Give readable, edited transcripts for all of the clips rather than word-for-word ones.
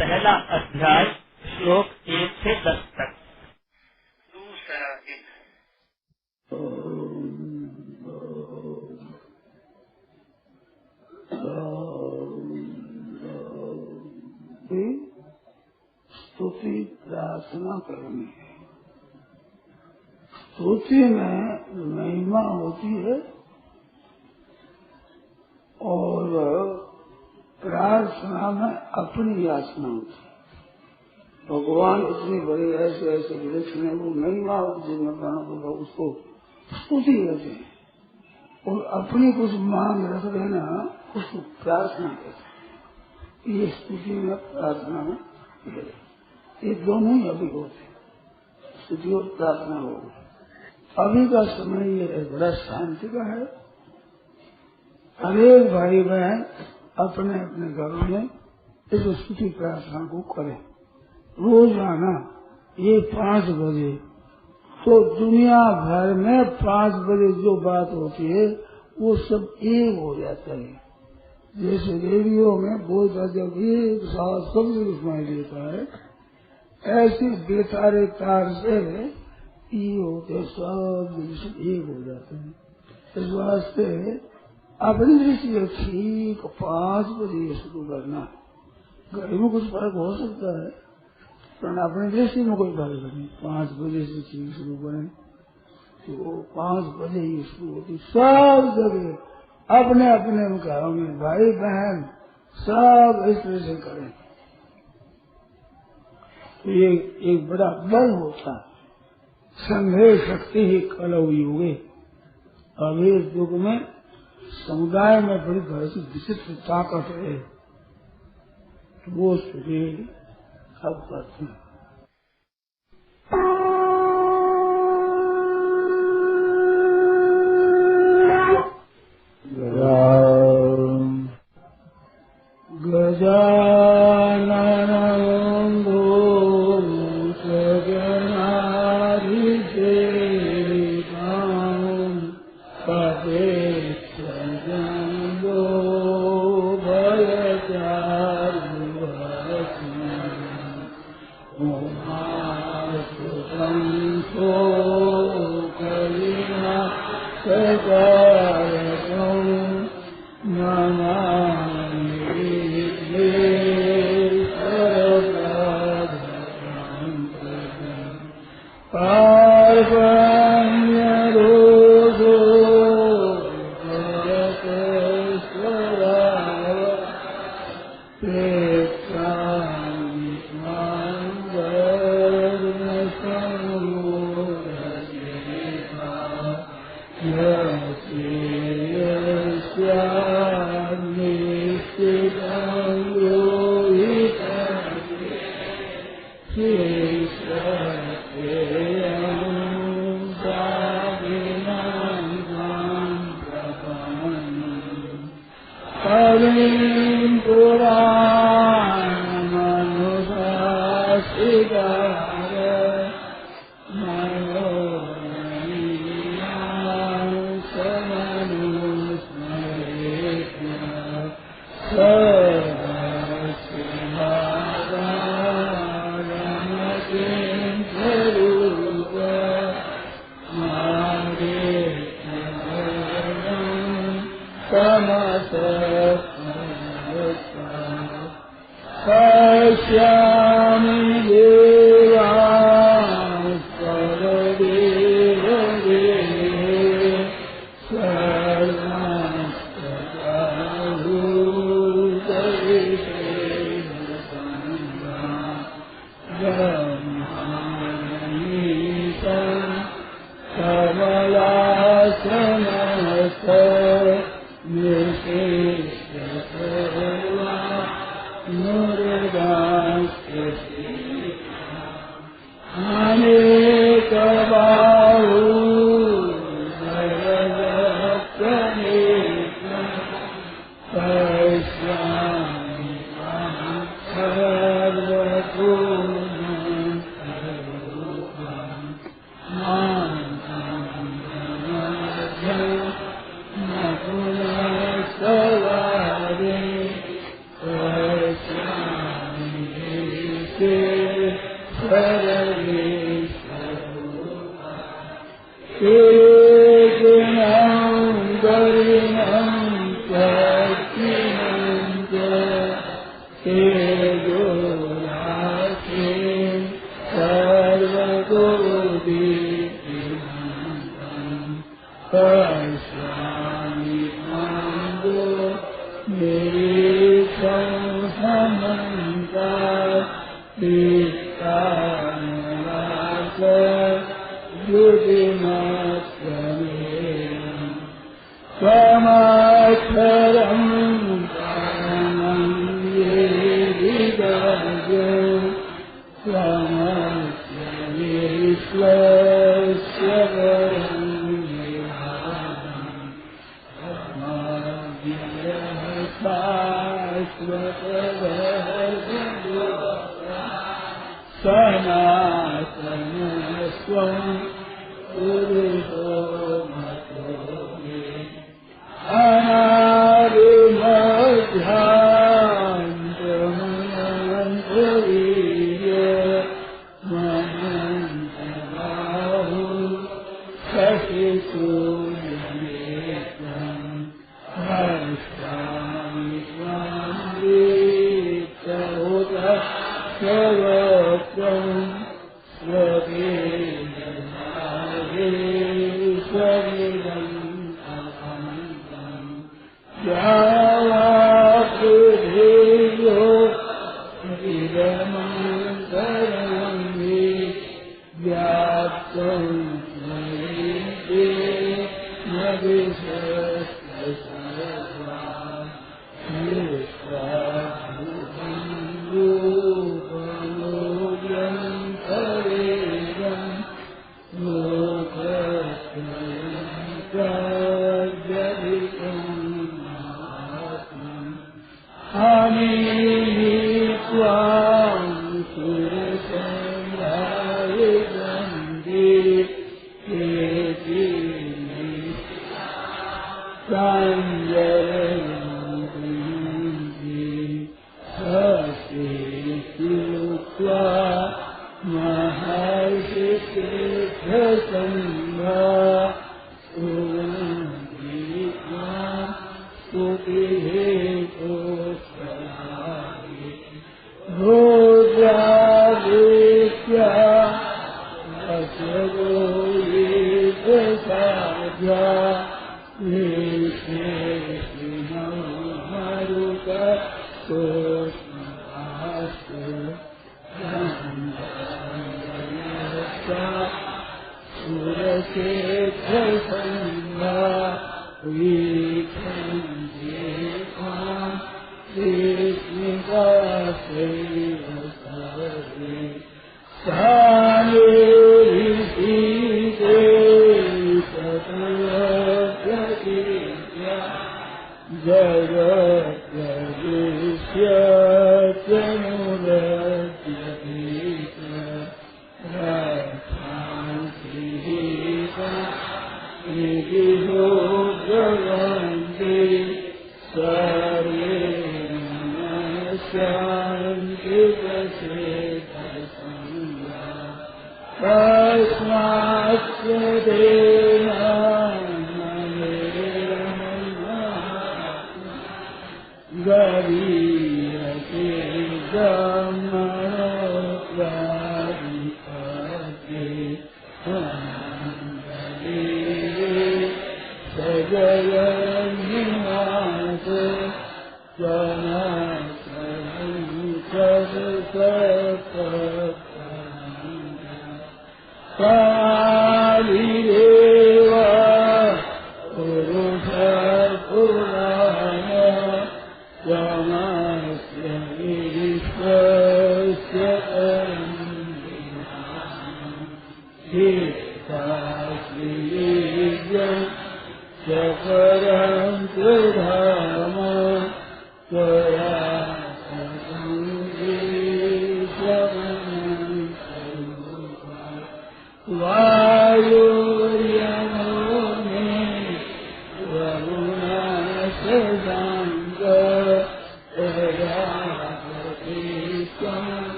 पहला अध्याय श्लोक 1 से 10 तक। दूसरा दिन। स्तुति प्रार्थना करनी है। स्तुति में महिमा होती है और प्रार्थना में अपनी याचना होती है। भगवान इतनी बड़ी ऐसे ऐसे वृक्ष में वो महिमा होती है, उसको स्तुति कहते हैं। और अपनी कुछ मांग रख देना उसको प्रार्थना कहते हैं। ये स्तुति में प्रार्थना में ये दोनों ही अभी होते हैं, स्तुति और प्रार्थना हो। अभी का समय ये बड़ा शांति का है। अनेक भाई बहन अपने अपने घरों में इस स्तुति प्रार्थना को करें रोजाना। ये 5 बजे तो दुनिया भर में 5 बजे जो बात होती है वो सब एक हो जाता है। जैसे रेडियो में बोलता जब एक साथ सब सुनाई देता है, ऐसे बेतारे तार से ये होते सब एक हो जाते हैं। इस वास्ते अपनी दृष्टि ठीक 5 बजे शुरू करना। घर में कुछ फर्क हो सकता है पर अपनी दृष्टि में कोई फर्क नहीं। 5 बजे से ठीक शुरू करें तो 5 बजे ही शुरू होती। सब जगह अपने अपने घरों में भाई बहन सब इस तरह से करें तो ये एक बड़ा बल होता है। संघे शक्ति ही कलौ युगे। अब इस युग में समुदाय में बड़ी बड़ी विचित्र ताकत है। वो शरीर अब करते हैं।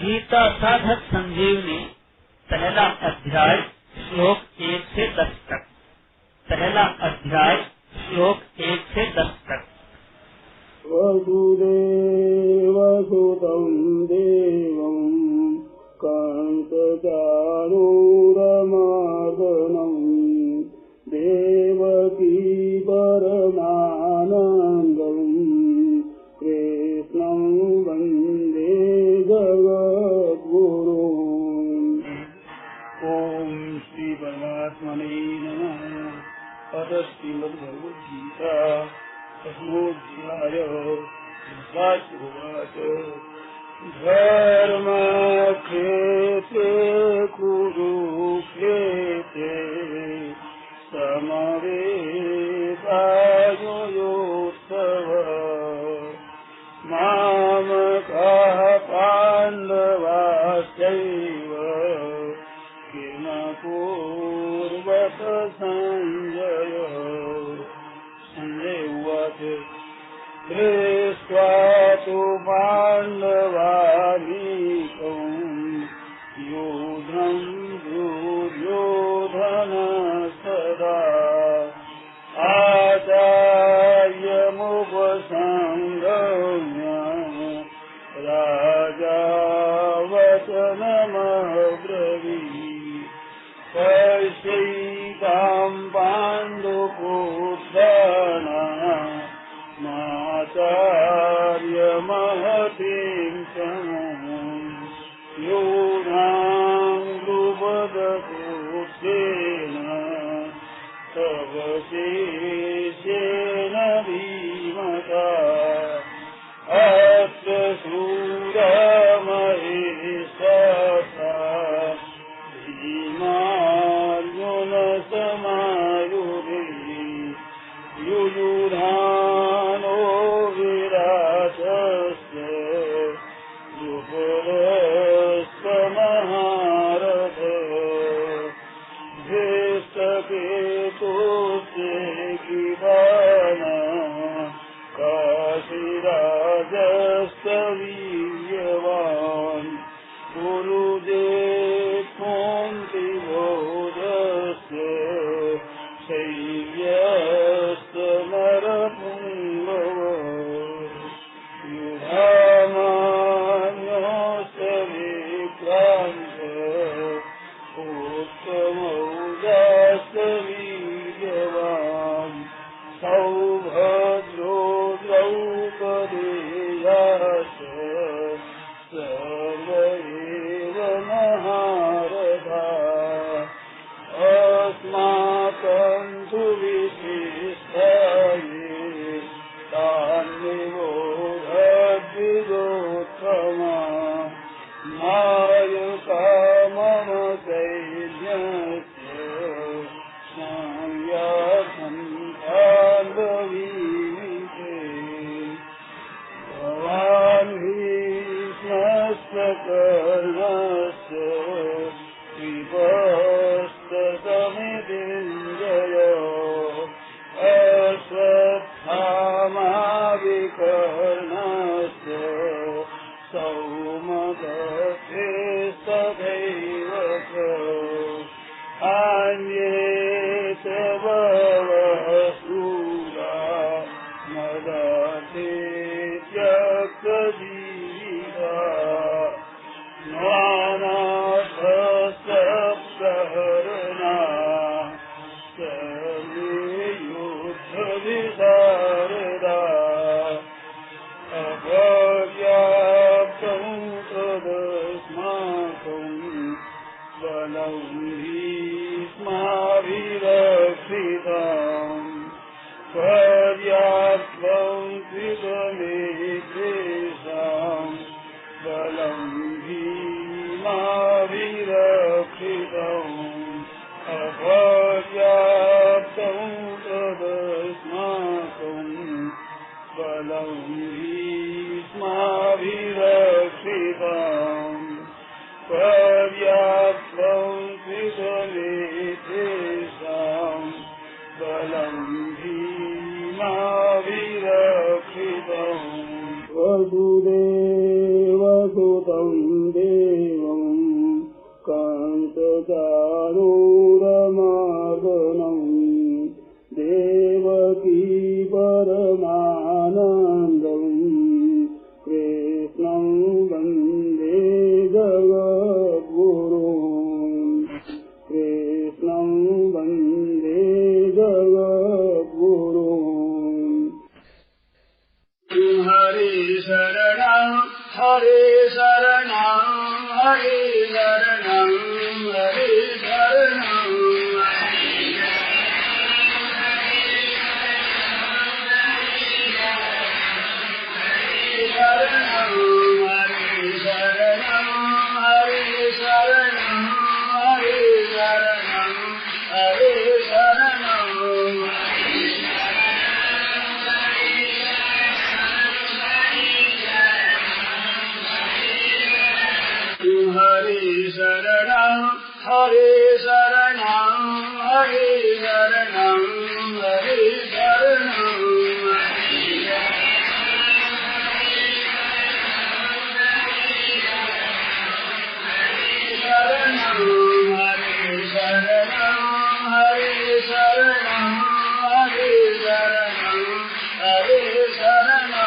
गीता साधक संजीवनी पहला अध्याय श्लोक 1 से 10 तक। पहला अध्याय श्लोक 1 से 10 तक। वसुदेवसुतं देवं कंसचाणूरमर्दनं देवकी परमानन्दं कृष्णं वन्दे जगद्गुरुम्। ओम श्री परमात्मने नमः। अथ श्रीमद्भगवद्गीता दशमोऽध्यायः। उवाच धर्मक्षेत्रे कुरुक्षेत्रे समवेतायुयोत्सवः मामकः पाण्डवाश्चैव किम कुर्वत संजय। संजय उवाच दृष्ट्वा तु पाण्डवानीकं योधं दुर्योधनस्तदा आचार्यमुपसंगम्य राजा वचनमब्रवीत् पश्यैतां पाण्डुपुत्राणां माचार्यमहतीं समूं यूनां द्रुपदपूज्येन तव शिष्येन धीमता अष्टशूरमहेशासा भीमार्जुनसमायुधि युयुधानो विराटस्य द्रुपदस्तमहारथ धृष्टकेतुस्य किबाण काशीराजस्तवीर्यवान् गुरुदेवोऽन्तिबोधस्य शैव्यस्तनरपुङ्गव युधामान्योऽस्य विक्रान्त उत्तमौजास्तवीर्यवान् सौभद्रो द्रौपदेयाश्च सर्व एव महारथा अस्माकं तु विशिष्टाये तान्निबोधद्विजोत्तमा नायका मम सैन्यस्य संयासन् भवान् भीष्मस्तकर्णस्य विभस्तसमितिञ्जय अश्वत्थामाविकर्णस्य सौमदत्ते तथैव च अन्ये च बहवः शूरा मदते त्यक्तजीविता नानाशस्त्रप्रहरणा सर्वे युद्धविशारदा अपर्याप्तं तदस्माकं बलं भीष्माभिरक्षितम् पर्याप्तं त्रिदमेतेषां बलं भीमाभिरक्षितम् अपर्याप्तं तदस्माकं बलं भीष्माभिरक्षितम् पर्याप्तं त्रिदमेतेषां बलं भीमाभिरक्षितम् वसुदेवसुतं देवं कंसचारूरमर्दनं देवकी परमानन्दं कृष्णं वन्दे जगद्गुरुं कृष्णं वन्दे जगद्गुरुं हरे शरणं हरे शरणं हरे शरणं हरे शरणं हरे शरणं हरे शरणं हरे शरणं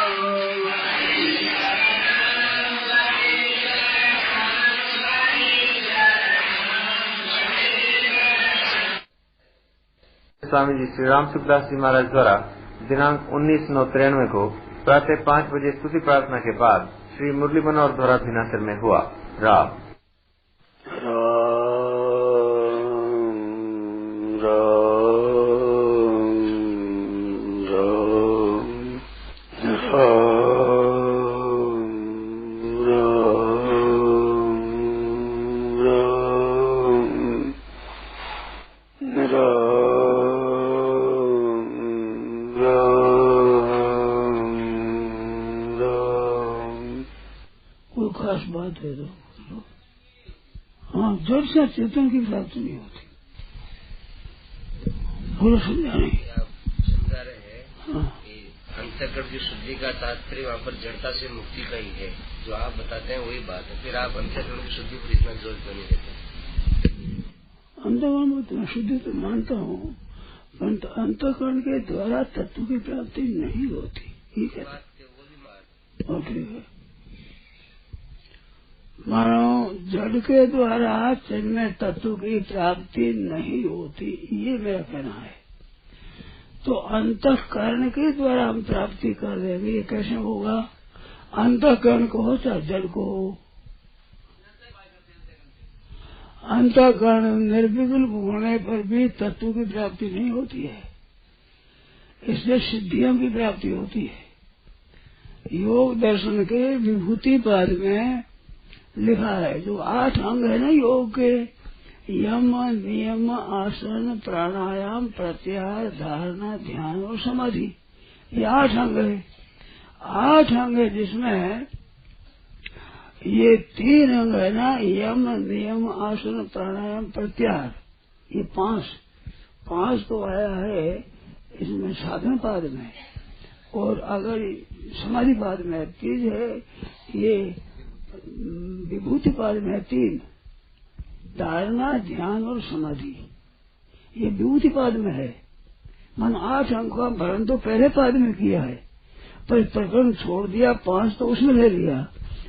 स्वामी जी श्री राम सुखदास जी महाराज द्वारा दिनांक 19/9/93 को प्रातः 5 बजे स्तुति प्रार्थना के बाद श्री मुरली मनोहर द्वारा भिनासर में हुआ। राम खास बात है तो हाँ, जड़ से चेतन की प्राप्ति नहीं होती। बोलो समझा नहीं? समझा रहे हैं हाँ। कि अंतःकरण की शुद्धि का तात्पर्य वहाँ पर जड़ता से मुक्ति का ही है, जो आप बताते हैं वही बात है। फिर आप अंतःकरण की शुद्धि पर इतना जोर क्यों नहीं देते? अंतःकरण में इतना शुद्धि तो मानता हूँ, परंतु अंतःकरण के द्वारा तत्व की प्राप्ति नहीं होती। ठीक है, वो भी बात और ठीक है। मानो जड़ के द्वारा चिन्मय तत्व की प्राप्ति नहीं होती, ये मेरा कहना है। तो अंतःकरण के द्वारा हम प्राप्ति कर देंगे, ये कैसे होगा? अंतःकरण को हो चाहे जड़ को हो, अंतःकरण निर्विकल्प होने पर भी तत्व की प्राप्ति नहीं होती है, इसलिए सिद्धियों की प्राप्ति होती है। योग दर्शन के विभूति पाद में लिखा है, जो 8 अंग है ना योग के, यम नियम आसन प्राणायाम प्रत्याहार धारणा ध्यान और समाधि, ये 8 अंग है। 8 अंग है जिसमें ये 3 अंग है ना, यम नियम आसन प्राणायाम प्रत्याहार, ये 5 तो आया है इसमें साधन पाद में, और अगर समाधि पाद में 3 है, ये विभूति पाद में 3, धारणा ध्यान और समाधि, ये विभूति पाद में है। मन 8 अंक का भरण तो पहले पाद में किया है, पर प्रकरण छोड़ दिया, 5 तो उसमें ले लिया,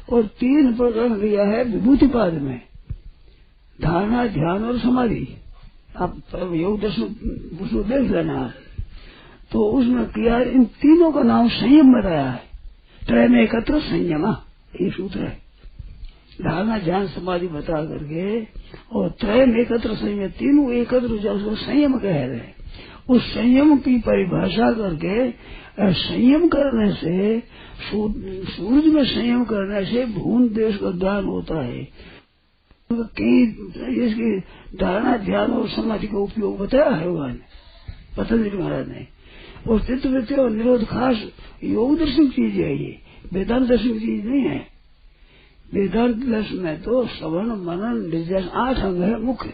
और 3 प्रकरण लिया है विभूति पाद में, धारणा ध्यान और समाधि। आप योग दर्शन देख लेना, तो उसमें किया, इन तीनों का नाम संयम बताया है। त्रय में एकत्र संयमा, ये सूत्र है। धारणा ध्यान समाधि बता करके और त्रय में एकत्र संयम, तीनों एकत्र जो उसको संयम कह रहे हैं। उस संयम की परिभाषा करके, संयम करने से, सूरज में संयम करने से भून देश का ज्ञान होता है। इसकी धारणा ध्यान और समाधि का उपयोग बताया है भगवान पतंजलि महाराज ने। और चित्तवृत्ति और निरोध खास योग दर्शन चीज है, ये वेदांत दर्शन चीज नहीं है। वेदांत दर्शन में तो श्रवण मनन निध्यासन 8 अंग है मुख्य।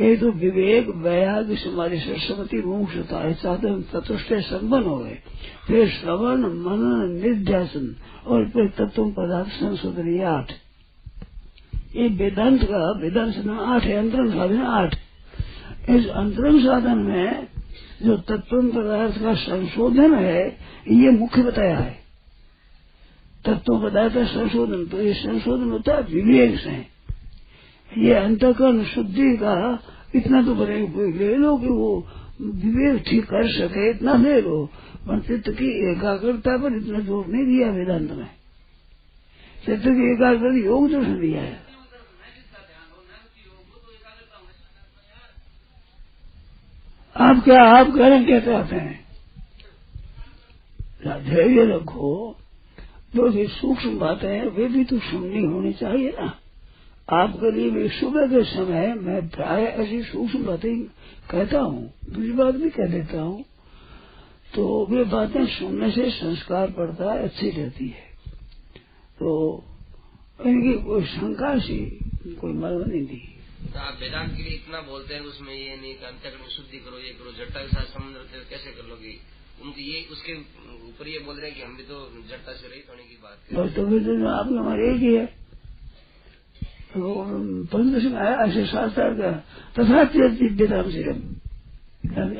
एक तो विवेक वैराग्य समाधि सरस्वती मोक्षता, साधन चतुष्ट संपन्न हो गए। फिर श्रवण मनन निध्यासन और फिर तत्व पदार्थ संशोधन, ये 8। ये वेदांत साधन 8 है, अंतरंग साधन 8। इस अंतरंग साधन में जो तत्व पदार्थ का संशोधन है, ये मुख्य बताया है। तत्व पदार्थ का संशोधन, तो ये संशोधन होता है विवेक से। ये अंतःकरण शुद्धि का इतना तो ले लो कि वो विवेक ठीक कर सके, इतना ले लो। पर चित्त की एकाग्रता पर इतना जोर नहीं दिया वेदांत में। चित्त की एकाग्रता योग दर्शन दिया है। आप कह रहे क्या चाहते हैं? धैर्य रखो, जो भी सूक्ष्म बातें हैं वे भी तो सुननी होनी चाहिए ना। आपके लिए भी सुबह के समय मैं प्राय ऐसी सूक्ष्म बातें कहता हूँ, दूसरी बात भी कह देता हूँ, तो वे बातें सुनने से संस्कार पड़ता है, अच्छी रहती है। तो इनकी कोई शंका सी कोई मर्म नहीं थी। तो आप वेदांत के लिए इतना बोलते हैं, उसमें ये नहीं कि अंतःकरण शुद्धि करो, ये करो, जड़ता के साथ संबंध रखते कैसे कर लोगे? उनकी ये उसके ऊपर ये बोल रहे हैं कि हम भी तो जड़ता से रहित होने की बात करें। तो फिर तो आपने हमारे एक ही है, तो पंद्रह में आया ऐसे शास्त्र का तथा दिव्यताम से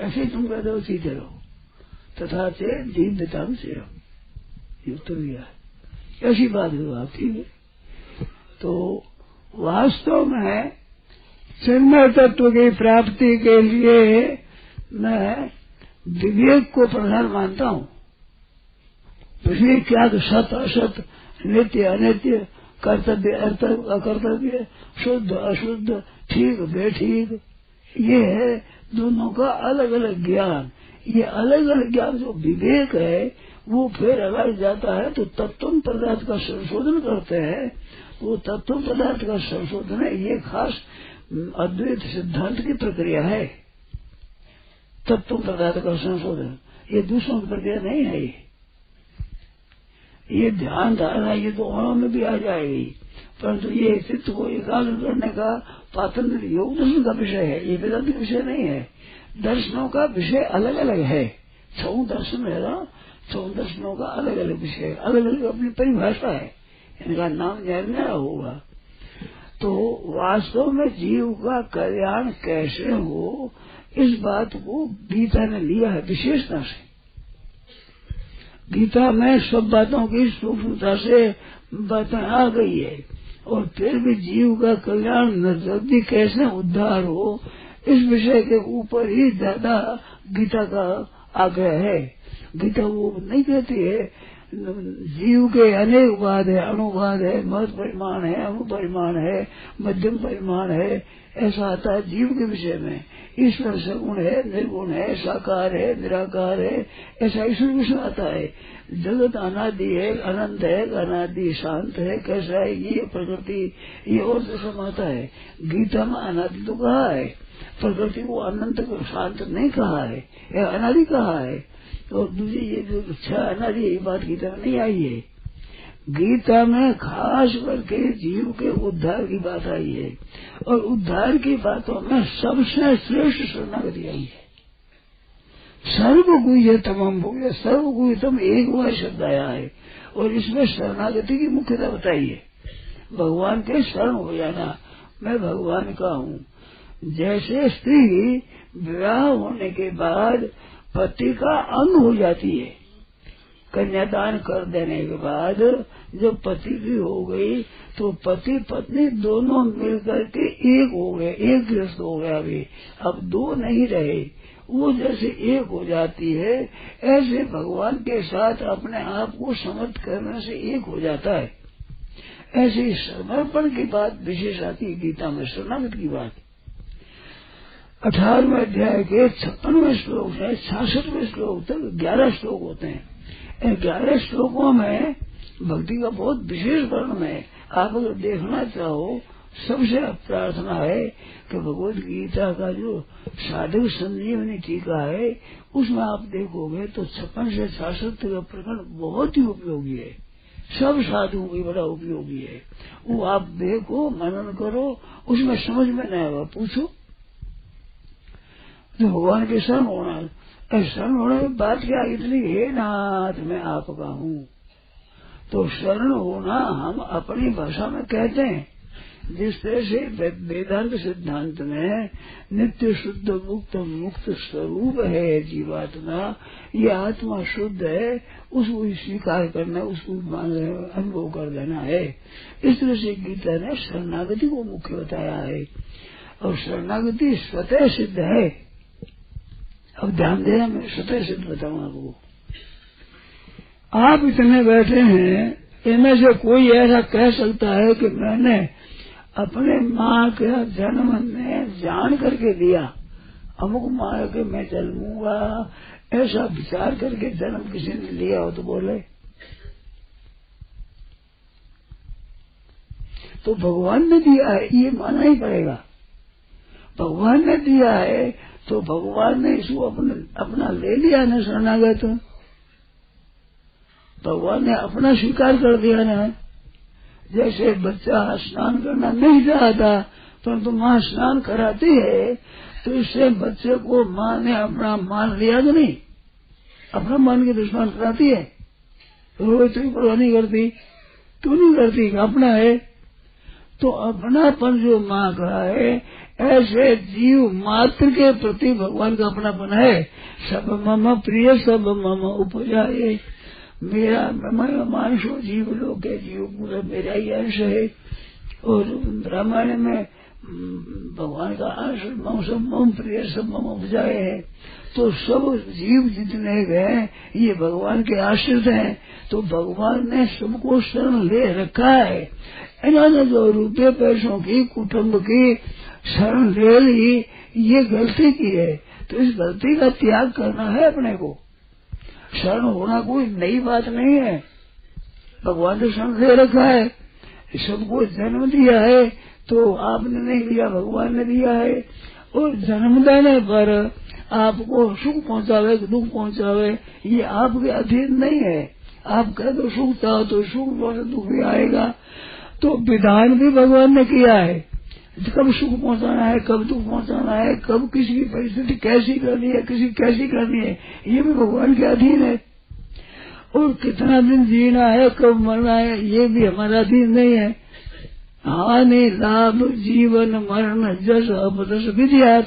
ऐसे तुम कहते हो सीधे रहो, तथा से दिव्यताम से रहो, उत्तर दिया ऐसी बात हो आपकी। तो वास्तव में चिन्मय तत्व की प्राप्ति के लिए मैं विवेक को प्रधान मानता हूँ। विवेक क्या? सत असत, नित्य अनित्य, कर्तव्य अकर्तव्य, शुद्ध अशुद्ध, ठीक बेठीक, ये है दोनों का अलग अलग ज्ञान। ये अलग अलग ज्ञान जो विवेक है वो फिर अगर जाता है तो तत्व पदार्थ का संशोधन करते हैं। वो तत्व पदार्थ का संशोधन है, ये खास अद्वैत सिद्धांत की प्रक्रिया है। तत्व पदार्थ का संशोधन ये दूसरों की प्रक्रिया नहीं है। ये ध्यान धारणा ये तो औरों में भी आ जाएगी, परंतु ये चित्त को एकाग्र करने का पातंजलि योग दर्शन का विषय है, ये वेदांत का विषय नहीं है। दर्शनों का विषय अलग अलग है। 6 दर्शन है ना, 6 दर्शनों का अलग अलग विषय, अलग अलग अपनी परिभाषा है, इनका नाम न्यारा होगा। तो वास्तव में जीव का कल्याण कैसे हो, इस बात को गीता ने लिया है विशेषता से। गीता में सब बातों की सूक्ष्मता से बातें आ गई है, और फिर भी जीव का कल्याण जल्दी कैसे उद्धार हो, इस विषय के ऊपर ही ज्यादा गीता का आग्रह है। गीता वो नहीं कहती है जीव के अनेक वाद है, अणुवाद है, महत् परिमाण है, अणु परिमाण है, मध्यम परिमाण है, ऐसा आता है जीव के विषय में। ईश्वर सगुण है, निर्गुण है, साकार है, निराकार है, ऐसा ईश्वर विषय आता है। जगत अनादि है, अनंत है, अनादि शांत है, कैसा है ये प्रकृति, ये और सब आता है। गीता में अनादि तो कहा है, प्रकृति को अनंत को शांत नहीं कहा है, यह अनादि कहा है। और दूसरी ये जो 6 अनादि ये बात गीता में नहीं आई है। गीता में खास करके जीव के उद्धार की बात आई है, और उद्धार की बातों में सबसे श्रेष्ठ शरणागति आई है। सर्वगुह्य तमम भूय, सर्वगुह्यतम एक बार शब्द आया है, और इसमें शरणागति की मुख्यता बताई है। भगवान के शरण हो जाना, मैं भगवान का हूँ। जैसे स्त्री विवाह होने के बाद पति का अंग हो जाती है, कन्यादान कर देने के बाद जब पति की हो गई तो पति पत्नी दोनों मिलकर के एक हो गए, एक गृहस्थ हो गया। अभी अब 2 नहीं रहे, वो जैसे एक हो जाती है, ऐसे भगवान के साथ अपने आप को समर्थ करने से एक हो जाता है। ऐसे समर्पण की बात विशेष आती है गीता में, शरणागत की बात। 18वें अध्याय के 56वें श्लोक से 66वें श्लोक तक 11 श्लोक होते हैं। इन 11 श्लोकों में भक्ति का बहुत विशेष वर्णन है। आप अगर देखना चाहो, सबसे प्रार्थना है कि भगवद गीता का जो साधक संजीवनी टीका है उसमें आप देखोगे तो 56 से 66 का प्रकरण बहुत ही उपयोगी है, सब साधुओं की बड़ा उपयोगी है। वो आप देखो, मनन करो, उसमें समझ में नहीं आएगा पूछो तो भगवान के शरण होना। शरण होने की बात क्या इतनी है, नाथ मैं आपका हूँ। तो शरण होना हम अपनी भाषा में कहते हैं। जिस तरह से वेदांत सिद्धांत में नित्य शुद्ध मुक्त मुक्त स्वरूप है जीवात्मा, ये आत्मा शुद्ध है, उसको स्वीकार करना, उसको अनुभव कर देना है। इस तरह से गीता ने शरणागति को मुख्य बताया है, और शरणागति स्वतः सिद्ध है। अब ध्यान देना, मैं स्वतः सिद्ध बताऊँ आपको। आप इतने बैठे हैं, इनमें से कोई ऐसा कह सकता है कि मैंने अपने माँ का जन्म में जान करके दिया, अमुक माँ के मैं जन्मूंगा, ऐसा विचार करके जन्म किसी ने लिया हो तो बोले? तो भगवान ने दिया है, ये मानना ही पड़ेगा। भगवान ने दिया है तो भगवान ने इसको अपना ले लिया ना, शरणागत। भगवान ने अपना स्वीकार कर दिया ना। जैसे बच्चा स्नान करना नहीं चाहता परंतु माँ स्नान कराती है, तो इससे बच्चे को माँ ने अपना मान लिया कि नहीं? अपना मान के तो स्नान कराती है, रोज तो परवाह नहीं करती, तू नहीं करती, अपना है। तो अपनापन जो माँ का है, ऐसे जीव मात्र के प्रति भगवान का अपनापन है। सब मम प्रिय सब मम उपजाए, मेरा मानसो जीव लोग के जीव पूरा मेरा ही अंश है। और रामायण में भगवान का आश्रम सब मम प्रिय सब मम उपजाए है। तो सब जीव जितने गए ये भगवान के आश्रित हैं। तो भगवान ने सबको शरण ले रखा है। इन्होंने जो रुपये पैसों की कुटुंब की शरण ले ली, ये गलती की है। तो इस गलती का त्याग करना है अपने को। शरण होना कोई नई बात नहीं है। भगवान ने शरण ले रखा है, सबको जन्म दिया है, तो आपने नहीं लिया, भगवान ने दिया है। और जन्म देने पर आपको सुख पहुंचावे दुख पहुंचावे, ये आपके अधीन नहीं है। आप कह दो सुख चाहो तो सुख, दुख भी आएगा। तो विधान भी भगवान ने किया है, कब सुख पहुंचाना है, कब दुख पहुंचाना है, कब किसी की परिस्थिति कैसी करनी है, किसी कैसी करनी है, ये भी भगवान के अधीन है। और कितना दिन जीना है, कब मरना है, ये भी हमारा अधीन नहीं है। हानि लाभ जीवन मरण जस अपदस विधियात,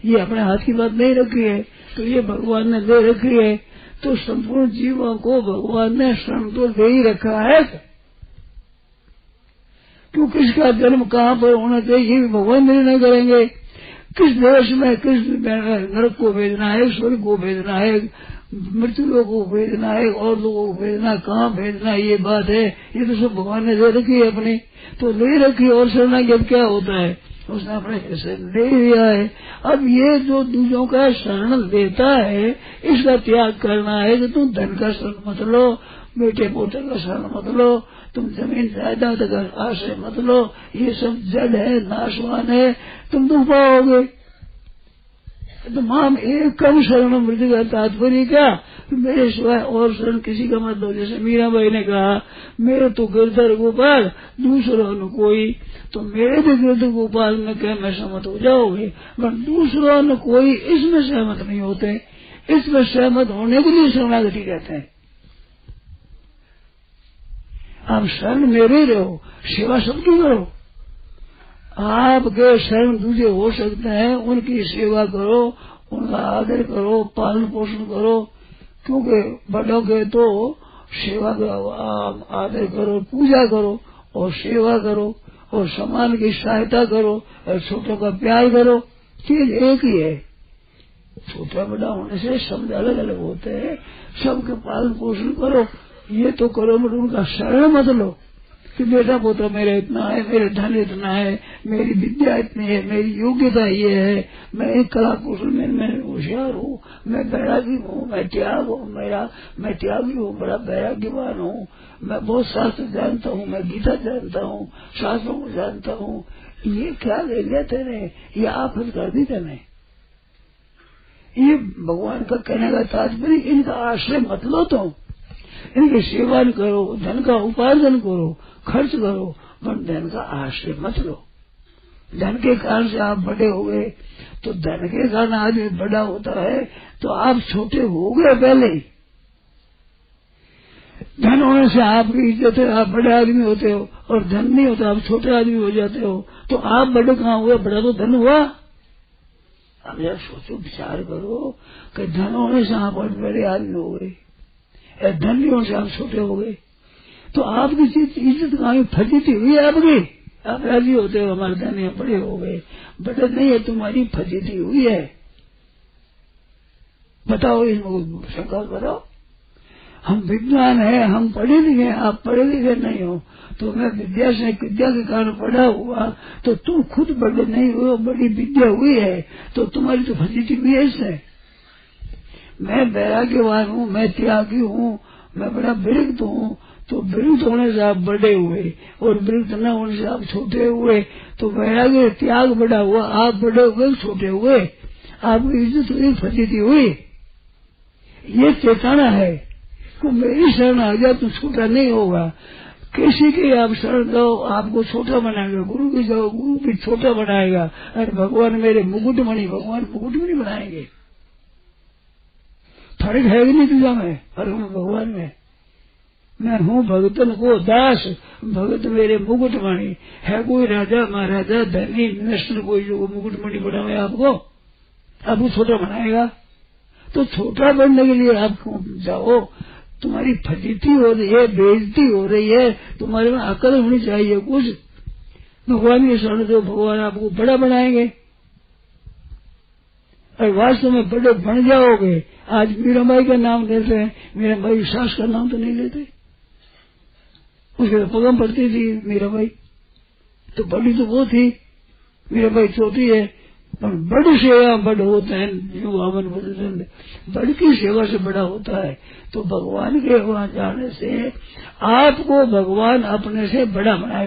ये अपने हाथ की बात नहीं रखी है, तो ये भगवान ने दे रखी है। तो संपूर्ण जीवों को भगवान ने शरण तो दे ही रखा है। क्यों किसका जन्म कहाँ पर होना चाहिए ये भी भगवान निर्णय करेंगे। किस देश में किस नरक को भेजना है, स्वर्ग को भेजना है, मृत्यु लोगों को भेजना है और लोगों को भेजना, कहाँ भेजना, ये बात है। ये तो सब भगवान ने दे रखी है अपनी, तो ले रखी। और शरणागत क्या होता है, उसने अपने ऐसे ले लिया है। अब ये जो दूसरों का शरण लेता है, इसका त्याग करना है कि तुम धन का शरण मत लो, बेटे पोते का शरण मत लो, तुम जमीन जायदाद का आश्रय मत लो, ये सब जड़ है, नाशवान है, तुम दुख पाओगे। तो माम एक कम शरण मृत्यु का तात्पर्य क्या, मेरे सिवाय और शरण किसी का मत दो। जैसे मीराबाई ने कहा, मेरे तो गिरधर गोपाल दूसरों न कोई, तो मेरे भी गिरधर गोपाल में क्या मैं सहमत हो जाओगे, पर दूसरों न कोई इसमें सहमत नहीं होते। इसमें सहमत होने के लिए शरणागति कहते हैं। आप शरण मेरे रहो, सेवा सबकी करो। आपके शरण दूसरे हो सकते हैं, उनकी सेवा करो, उनका आदर करो, पालन पोषण करो। क्योंकि बड़ों के तो सेवा करो, आदर करो, पूजा करो और सेवा करो और समाज की सहायता करो और छोटों का प्यार करो। चीज एक ही है। छोटा बड़ा होने से शब्द अलग अलग होते हैं। सबके पालन पोषण करो, ये तो करो, मत उनका शरण मत लो कि बेटा पोता मेरा इतना है, मेरे धन इतना है, मेरी विद्या इतनी है, मेरी योग्यता ये है, मैं एक कला कौशल में होशियार हूँ, मैं बैरागी हूँ, मैं त्याग हूँ, मैं त्यागी हूँ, बड़ा बैराग्यवान हूँ, मैं बहुत शास्त्र जानता हूँ, मैं गीता जानता हूँ, शास्त्रों को जानता हूँ। ये क्या ले लेते ने, ये आफत कर दी तेने। ये भगवान का कहने का तात्पर्य, इनका आश्रय मत लो, तुम इनकी सेवा करो, धन का उपार्जन करो, खर्च करो, पर धन का आश्रय मत लो। धन के कारण से आप बड़े हो गए, तो धन के कारण आदमी बड़ा होता है, तो आप छोटे हो गए पहले ही। धन होने से आपकी इज्जत है, आप बड़े आदमी होते हो, और धन नहीं होता आप छोटे आदमी हो जाते हो, तो आप बड़े कहाँ हुए, बड़ा तो धन हुआ। अब जरा सोचो, विचार करो कि धन होने से आप बड़े आदमी हो गए, धन नहीं होने से आप छोटे हो गए, तो आपकी इज्जत कहाँ फजीती हुई आपकी। आप राजी होते हो हमारे धन यहाँ बड़े हो गए, बड़े नहीं है, तुम्हारी फजीती हुई है। बताओ, इसमें शंका बताओ। हम विद्वान है, हम पढ़े लिखे, आप पढ़े लिखे नहीं हो, तो मैं विद्या के कारण पढ़ा हुआ, तो तुम खुद बड़े नहीं हुए, बड़ी विद्या हुई है, तो तुम्हारी तो फजीती हुई है इससे। मैं वैराग्यवान हूँ, मैं त्यागी हूँ, मैं बड़ा विरक्त हूँ, तो विरक्त होने से आप बड़े हुए, और विरक्त न होने से आप छोटे हुए, तो वैराग्य त्याग बड़ा हुआ, आप बड़े हुए, छोटे हुए, आपकी इज्जत हुई, फजीती हुई। ये चेताना है कि मेरी शरण आ जाए तो छोटा नहीं होगा। किसी की आप शरण दो, आपको छोटा बनाएगा। गुरु की जाओ, गुरु भी छोटा बनाएगा। अरे भगवान मेरे मुकुटमणि, भगवान मुकुटमणि बनाएंगे। फर्क है भी नहीं तुझा में, फर्क में भगवान में। मैं हूँ भगतन को दास, भगत मेरे मुकुटमणि। है कोई राजा महाराजा धनी नस्ल कोई जो मुकुटमणि बनाए आपको, अब वो छोटा बनाएगा। तो छोटा बनने के लिए आप जाओ, तुम्हारी फजीती हो रही है, बेइज्जती हो रही है, तुम्हारे में अकल होनी चाहिए कुछ। भगवान के शरण जो भगवान आपको बड़ा बनाएंगे और वास्तव में बड़े बन जाओगे। आज मीराबाई का नाम लेते हैं, मीराबाई सास का नाम तो नहीं लेते। उसके तो पगम पड़ती थी मीराबाई, तो बड़ी तो वो थी, मीराबाई छोटी है, पर बड़ी सेवा बड़ होता है। बड़ की सेवा से बड़ा होता है। तो भगवान के वहां जाने से आपको भगवान अपने से बड़ा बनाए।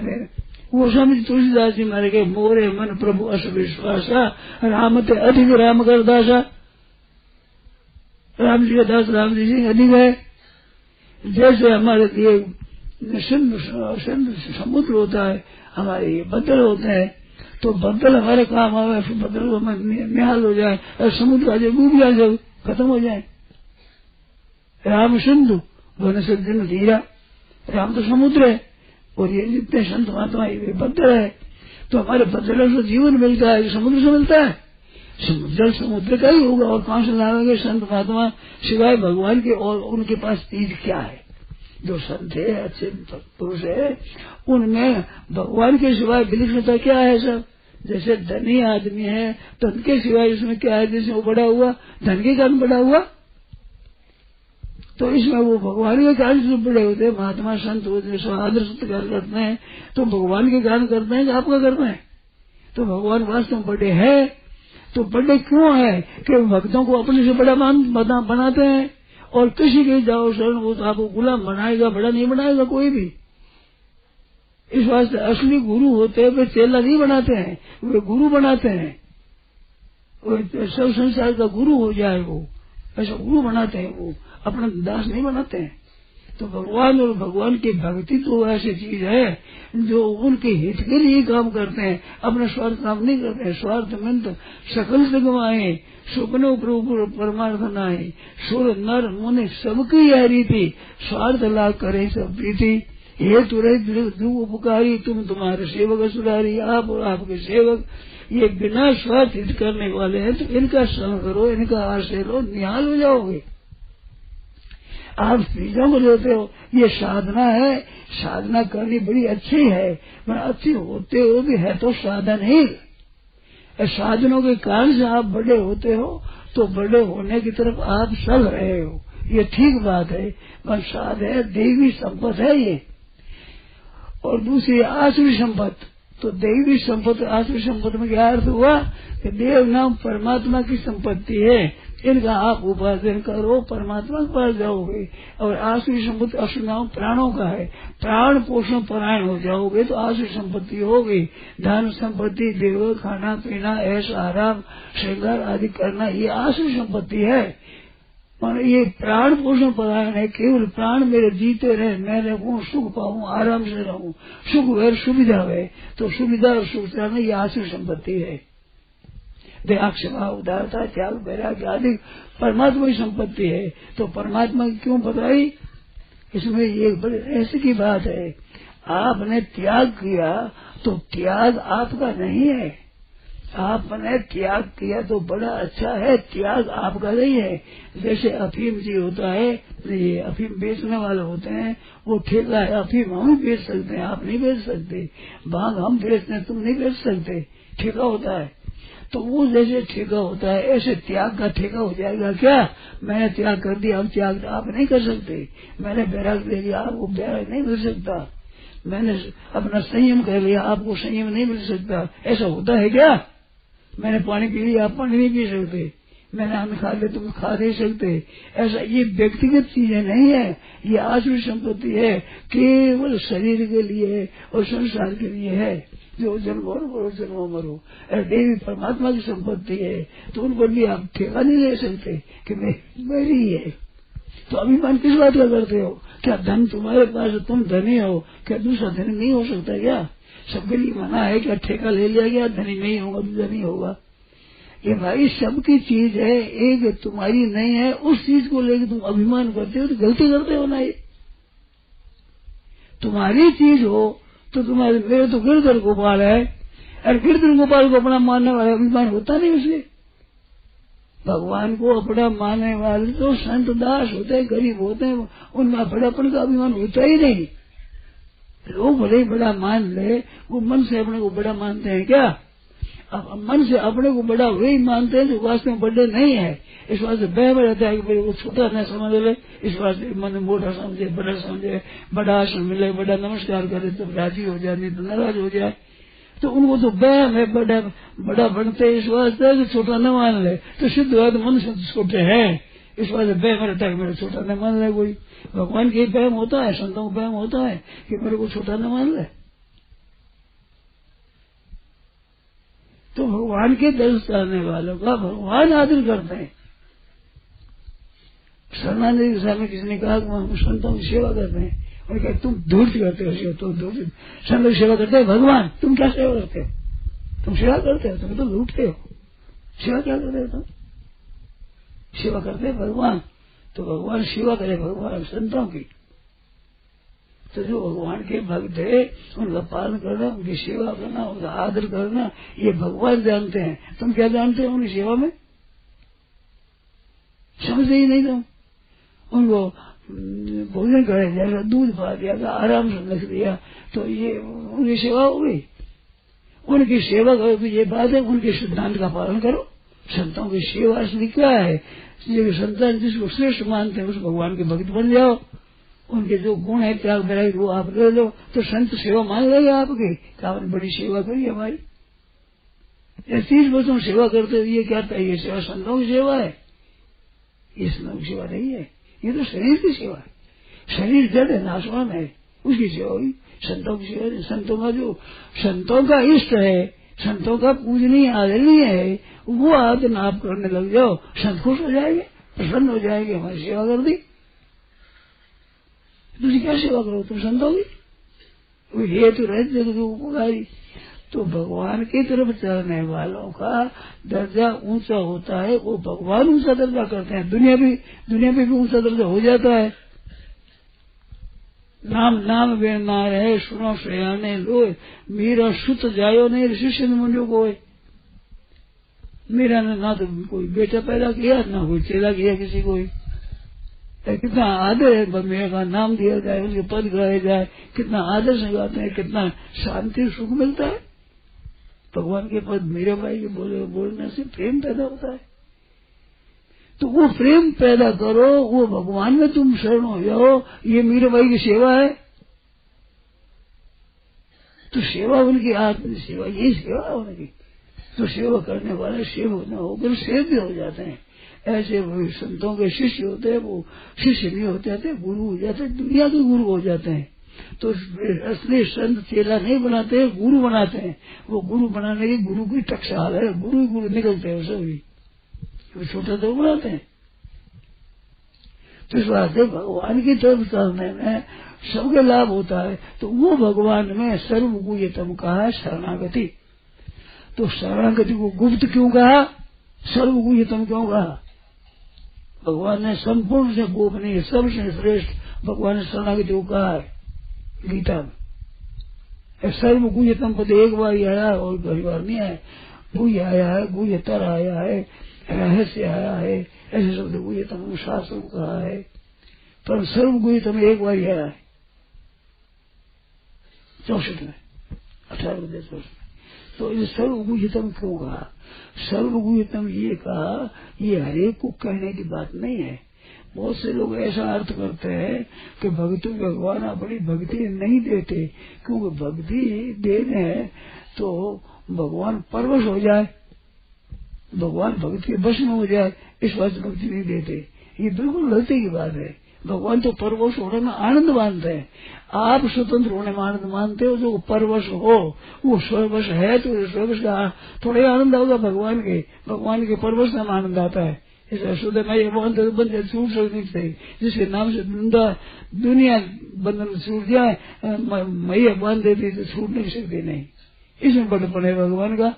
वो समझ तुलसीदास जी मारे के मोरे मन प्रभु अस विश्वासा, राम ते अधिक राम कर दासा। राम जी का दास राम जी सिंह अधिक है। जैसे हमारे लिए सिंधु समुद्र होता है, हमारे ये बदल होते हैं, तो बदल हमारे काम आवे, फिर बदल को निहाल हो जाए और समुद्र आ जाए, डूब जाए, जब खत्म हो जाए। राम सिंधु दोनों से दिन धीरा, राम तो समुद्र है और ये जितने संत महात्मा ये बदल है। तो हमारे बदलों से जीवन मिलता है, समुद्र से मिलता है। जल समुद्र का ही होगा और कहां से लावेंगे संत महात्मा सिवाय भगवान के। और उनके पास चीज क्या है? जो संत है, अच्छे पुरुष है, उनमें भगवान के सिवाय विलक्षणता क्या है? सब जैसे धनी आदमी है, धन के सिवाय इसमें क्या है? जैसे वो बड़ा हुआ, धन के कारण बड़ा हुआ, तो इसमें वो भगवान के कारण से बड़े होते हैं। महात्मा संत होते हैं, आदर सत्कार करते हैं, तो भगवान के कारण करते हैं कि आपका करते हैं? तो भगवान वास्तव में बड़े हैं। तो बड़े क्यों है? कि भक्तों को अपने से बड़ा बनाते हैं। और किसी के जाओ शरण, वो तो आपको गुलाम बनाएगा, बड़ा नहीं बनाएगा कोई भी। इस वास्ते असली गुरु होते हैं, वे चेला नहीं बनाते हैं, वे गुरु बनाते हैं। वो सब संसार का गुरु हो जाए, वो ऐसा गुरु बनाते हैं, वो अपना दास नहीं बनाते हैं। तो भगवान और भगवान की भक्ति तो ऐसी चीज है जो उनके हित के लिए काम करते हैं, अपना स्वार्थ काम नहीं करते हैं। स्वार्थ में तो सकल से गवाए, सुपनो प्रभु परमार्थ नाए, सुर नर मुनि सबकी यह रीति, स्वार्थ लाभ करे सब प्रीति। ये तुरंत उपकारी, तुम तुम्हारे सेवक असुरारी, आप और आपके सेवक ये बिना स्वार्थ हित करने वाले हैं। तो इनका शरण करो, इनका आश्रय लो, निहाल हो जाओगे। आप चीजों को लेते हो, ये साधना है, साधना करनी बड़ी अच्छी है, पर अच्छी होते हो भी है तो साधन ही। साधनों के कारण से आप बड़े होते हो, तो बड़े होने की तरफ आप चल रहे हो, ये ठीक बात है। पर साध है, देवी संपत्ति है ये। और दूसरी आसुरी संपत्ति। तो दैवी संपत्ति आसुरी संपत्ति में क्या अर्थ हुआ? कि देव नाम परमात्मा की संपत्ति है, इनका आप उपार्जन करो, परमात्मा के पास जाओगे। और आसुरी संपत्ति असुर नाम प्राणों का है, प्राण पोषण परायण हो जाओगे तो आसुरी संपत्ति होगी। धन संपत्ति, देव, खाना पीना, ऐश आराम, श्रृंगार आदि करना, ये आसुरी संपत्ति है। और ये प्राण पोषण परायण है, केवल प्राण मेरे जीते रहे, मैं रहूं, सुख पाऊं, आराम से रहूं, सुख है सुविधा है। तो सुविधा और सुख में ये आसुरी संपत्ति है। दया, क्षमा, उदारता, त्याग, वैराग्य आदि परमात्मा की संपत्ति है। तो परमात्मा की क्यों बताई? इसमें ये बड़े रहस्य की बात है। आपने त्याग किया तो त्याग आपका नहीं है, आपने त्याग किया तो बड़ा अच्छा है, त्याग आपका नहीं है। जैसे अफीम जी होता है, ये अफीम बेचने वाले होते हैं, वो ठेका है, अफीम हम ही बेच सकते हैं, आप नहीं बेच सकते। भांग हम बेचते हैं, तुम नहीं बेच सकते, ठेका होता है। तो वो जैसे ठेका होता है, ऐसे त्याग का ठेका हो जाएगा क्या? मैंने त्याग कर दिया, अब त्याग आप नहीं कर सकते। मैंने बैराग दे दिया, आपको बैराग नहीं मिल सकता। मैंने अपना संयम कर लिया, आपको संयम नहीं मिल सकता। ऐसा होता है क्या? मैंने पानी पी लिया, आप पानी नहीं पी सकते। मैंने अन्न खा लिया, तुम खा नहीं सकते। ऐसा ये व्यक्तिगत चीजें नहीं है, ये आसुरी संपत्ति है, केवल शरीर के लिए और संसार के लिए है। जो जन्म मरो, जन्म मरो, देवी परमात्मा की संपत्ति है, तो उन पर भी आप ठेका नहीं ले सकते कि मेरी है। तो अभिमान किस बात का करते हो? क्या धन तुम्हारे पास, तुम धनी हो, क्या दूसरा धनी नहीं हो सकता क्या? सबके लिए मना है, क्या ठेका ले लिया गया, धनी नहीं होगा तो धनी होगा? ये भाई सबकी चीज है, एक तुम्हारी नहीं है, उस चीज को लेकर तुम अभिमान करते हो तो गलती करते हो ना। ये तुम्हारी चीज हो तो तुम्हारे, मेरे तो गिरधर गोपाल है, और गिरधर गोपाल को अपना मानने वाला अभिमान होता नहीं उसे। भगवान को अपना मानने वाले तो संत दास होते हैं, गरीब होते हैं, उनमें बड़ापन का अभिमान होता ही नहीं। लोग भले ही बड़ा मान ले, वो मन से अपने को बड़ा मानते हैं क्या? अब मन से अपने को बड़ा वही मानते हैं जो वास्तव में बड़े नहीं है। इस बात से बह में रहता है कि मेरे को छोटा न समझ ले, इस बात से मन मोटा समझे, बड़ा समझे, बड़ा आसन मिले, बड़ा नमस्कार करे तो राजी हो जाए, नहीं तो नाराज हो जाए। तो उनको तो बह में बड़ा बनते इस वास्ते कि छोटा न मान ले। तो सिद्ध हुआ तो मन से छोटे हैं, इस बात से बह में रहता है कि मेरा छोटा न मान ले कोई। भगवान की बहम होता है, संतों को बहम होता है कि मेरे को छोटा न मान ले। तो भगवान के दर्शन करने वालों का भगवान आदर करते हैं। शरणानंद के सामने किसी ने कहा कि हम संतों की सेवा करते हैं, और क्या तुम धूर्त करते हो? तुम धूर्त संतों की सेवा करते हैं भगवान, तुम क्या सेवा करते हो? तुम सेवा करते हो, तुम तो लूटते हो। सेवा क्या करते हो तुम? सेवा करते हैं भगवान। तो भगवान सेवा करे, भगवान संतों की। तो जो भगवान के भक्त है उनका पालन करना, उनकी सेवा करना, उनका आदर करना, ये भगवान जानते हैं। तुम क्या जानते हो उनकी सेवा में? समझते ही नहीं तुम। उनको भोजन कराया जाएगा, दूध पा दिया, आराम से रख दिया, तो ये उनकी सेवा हो गई। उनकी सेवा करो तो ये बात है, उनके सिद्धांत का पालन करो। संतों की सेवा असली क्या है? ये संतान जिसको श्रेष्ठ मानते हैं उस भगवान के भक्त बन जाओ। उनके जो गुण है त्याग वैराग्य वो आप ले लो, तो संत सेवा मान लेगा आपकी। आपने बड़ी सेवा करी हमारी, 30 वर्षों सेवा करते हो, ये क्या था? ये सेवा संतों की सेवा है, ये संतों की सेवा नहीं है। ये तो शरीर की सेवा है। शरीर जड़ है, नाशवान है, उसकी सेवा हुई। संतों की सेवा है। संतों का जो संतों का इष्ट है, संतों का पूजनीय आदरणीय है, वो आदर आप करने लग जाओ, संत खुश हो जाएंगे, प्रसन्न हो जाएंगे, हमारी सेवा कर दी। दूसरी क्या सेवा करो तुम संतों की? वो हेतु रहते तो उपकारी। तो भगवान की तरफ चलने वालों का दर्जा ऊंचा होता है, वो भगवान ऊंचा दर्जा करते हैं। दुनिया पे भी ऊंचा दर्जा हो जाता है। नाम वे ना रहे सुनो श्रेयाने लोए, मेरा सुत जायो नहीं शिष्य मुंडो को। मेरा ने ना तो कोई बेटा पैदा किया, ना कोई चेला किया किसी को। कितना आदर है, मेरे का नाम दिया जाए, उसके पद गाए जाए, कितना आदर से गाते हैं, कितना शांति सुख मिलता है। भगवान के पद मेरे भाई के बोलने से प्रेम पैदा होता है। तो वो प्रेम पैदा करो, वो भगवान में तुम शरण हो जाओ। ये मेरे भाई की सेवा है। तो सेवा उनकी आत्म सेवा, यही सेवा है उनकी। तो सेवा करने वाले सेव होकर सेव भी हो जाते हैं। ऐसे वो संतों के शिष्य होते हैं, वो शिष्य नहीं हो जाते, गुरु हो जाते, दुनिया के गुरु हो जाते हैं। तो असली संत चेला नहीं बनाते, गुरु बनाते हैं। वो गुरु बनाने की गुरु की टकसाल है, गुरु ही गुरु निकलते हैं सभी। वो छोटा तो बनाते हैं। तो इस वास्ते भगवान की तरफ चलने में सबके लाभ होता है। तो वो भगवान में सर्वगुह्यतम कहा है शरणागति। तो शरणागति को गुप्त क्यों कहा, सर्वगुह्यतम क्यों कहा? भगवान ने संपूर्ण से गोपनीय, सबसे श्रेष्ठ भगवान ने शरणागति को कहा है गीता में। सर्वगुह्यतम पद एक बार ही आया और कई बार नहीं आया। गुह्य आया है, गुह्यतर आया है, रहस्य आया है, ऐसे शब्द गुह्यतम शास्त्र कहा है। पर सर्वगुह्यतम एक बार ही आया है 64 में, 18 में। तो ये सर्वगुह्यतम क्यों कहा? सर्वगुह्यतम ये कहा, ये हरेक को कहने की बात नहीं है। बहुत से लोग ऐसा अर्थ करते हैं कि भक्तों भगवान अपनी भक्ति नहीं देते, क्योंकि भक्ति देने तो भगवान परवश हो जाए, भगवान भक्ति के वश में हो जाए, इस बात से भक्ति नहीं देते। ये बिल्कुल गलती की बात है। भगवान तो परवश होने में आनंद मानते हैं। आप स्वतंत्र होने में आनंद मानते हो। जो परवश हो वो स्ववश है, तो स्ववश का थोड़ा आनंद होगा भगवान के परवश में आनंद आता है। इस अशुद्ध में ये बंधन बंधन छूट सकनी चाहिए, जिसके नाम से दुनिया बंधन छूट जाए, मैया बांध देती तो छूट नहीं सकती। नहीं, इसमें बड़पन है भगवान का।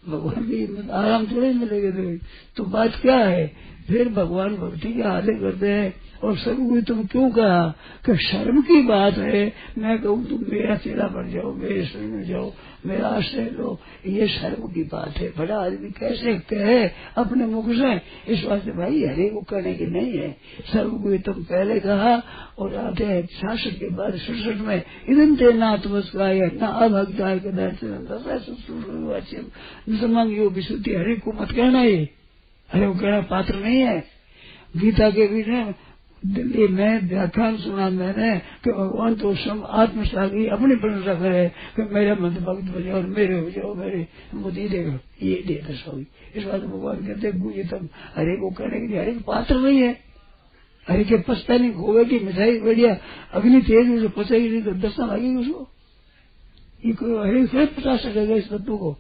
भगवान की आराम थोड़े मिलेगा। तो बात क्या है? फिर भगवान भक्ति के आदर करते हैं, और सदगुरु तुम क्यों कहा कि शर्म की बात है, मैं कहूँ तुम मेरा चेला बन जाओ, मेरे शरण में जाओ, मेरा आश्रय लो, ये शर्म की बात है। बड़ा आदमी कैसे कहे अपने मुख से? इस वास्ते भाई हरे को कहने की नहीं है। सर्वगुरु तुम पहले कहा और आते हैं 66 के बाद 67 में इदं ते नात्मस्काय न अभक्ताय कदाचित विशुद्धि। हरे को मत कहना, ये हरे को कहना पात्र नहीं है। गीता के भी ने दिल्ली में व्याख्यान सुना मैंने कि भगवान तो सम आत्मसागी अपनी प्रशंसा करे कि मेरा मंत्र भक्त बजाओ और मेरे हो जाओ, मेरे मुझे देखो, ये दे दर्शाओगी। इस बात भगवान कहते ये तब हरे को कहने के लिए हरे पात्र नहीं है। हरे के पछता नहीं खोवे की मिठाई बढ़िया अग्नि तेज उसे पचेगी नहीं तो दर्शन लगेगी उसको। ये कोई हरे से पचा सकेगा इस तत्व को?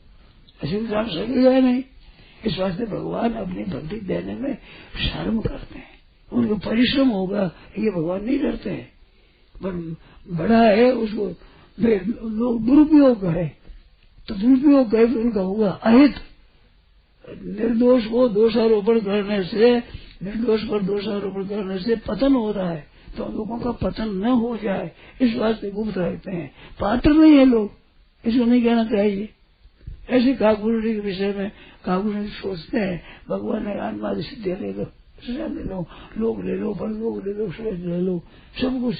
ऐसे जान सकेगा नहीं। इस वास्ते भगवान अपनी भक्ति देने में शर्म करते हैं, उनको परिश्रम होगा, ये भगवान नहीं करते हैं। पर बड़ा है उसको लोग दुरुपयोग करे तो दुरुपयोग करे तो उनका होगा अहित। निर्दोष को दोषारोपण करने से, निर्दोष पर दोषारोपण करने से पतन हो रहा है, तो लोगों का पतन न हो जाए इस वास्ते गुप्त रहते हैं। पात्र नहीं है लोग, इसको नहीं कहना चाहिए। ऐसे काकुर के विषय में काकुर सोचते हैं भगवान ने आत्मा सिद्धि ले लो, ले लो, लोग ले लो, पर लोग ले लो, सूरज ले लो, सब कुछ।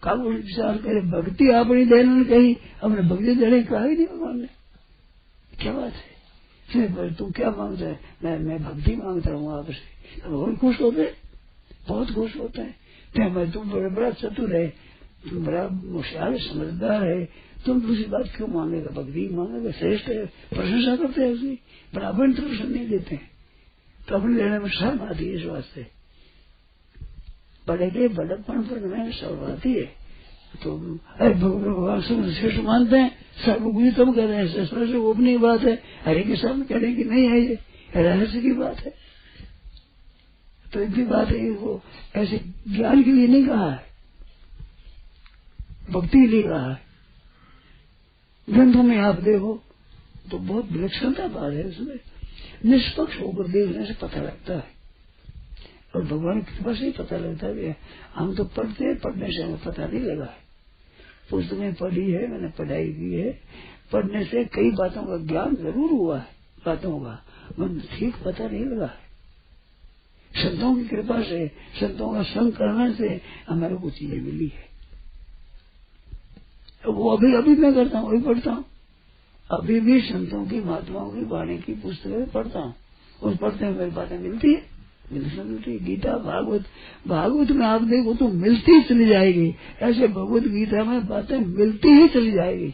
काकुर विचार करे भक्ति अपनी देने कही, अपने भक्ति देने कहा ही नहीं भगवान ने। क्या बात है? तुम क्या मांगता है? मैं भक्ति मांगता हूँ आपसे। भगवान खुश होते हैं, बहुत खुश होते हैं। तुम बड़ा चतुर है, तुम बड़ा होशियार समझदार है, तुम दूसरी बात क्यों मांगेगा? भक्ति मांगेगा, श्रेष्ठ है, प्रशंसा करते हैं उसकी, पर अपनी तरफ नहीं देते हैं तो अपने लेने में शर्म आती है। इस वास्ते बड़े के बड़प्पन पर में शर्म आती है। तो भगवान श्रेष्ठ मानते हैं, सर्वगुरु तुम कर रहे हैं, श्रेष्ठ वो अपनी बात है। हरे के शब्द कहने की नहीं है, ये रहस्य की बात है। तो इतनी बात है, वो ऐसे ज्ञान के लिए नहीं कहा है, भक्ति के लिए कहा है। ग्रंथों में आप देखो तो बहुत विलक्षणता बात है उसमें, निष्पक्ष होकर देखने से पता लगता है और भगवान की कृपा से ही पता लगता है। हम तो पढ़ते हैं, पढ़ने से हमें पता नहीं लगा है। पुस्तकें पढ़ी है, मैंने पढ़ाई की है, पढ़ने से कई बातों का ज्ञान जरूर हुआ है, बातों का मन ठीक पता नहीं लगा है। संतों की कृपा से, संतों का संग करने से हमारे को चीजें मिली है। वो अभी मैं करता हूँ, वही पढ़ता हूँ। अभी भी संतों की, महात्माओं की वाणी की पुस्तकें पढ़ता हूँ, उस पढ़ते हुए मेरी बातें मिलती है, मिलती है। गीता भागवत में आप देखो तो मिलती ही चली जाएगी। ऐसे भगवत गीता में बातें मिलती ही चली जाएगी।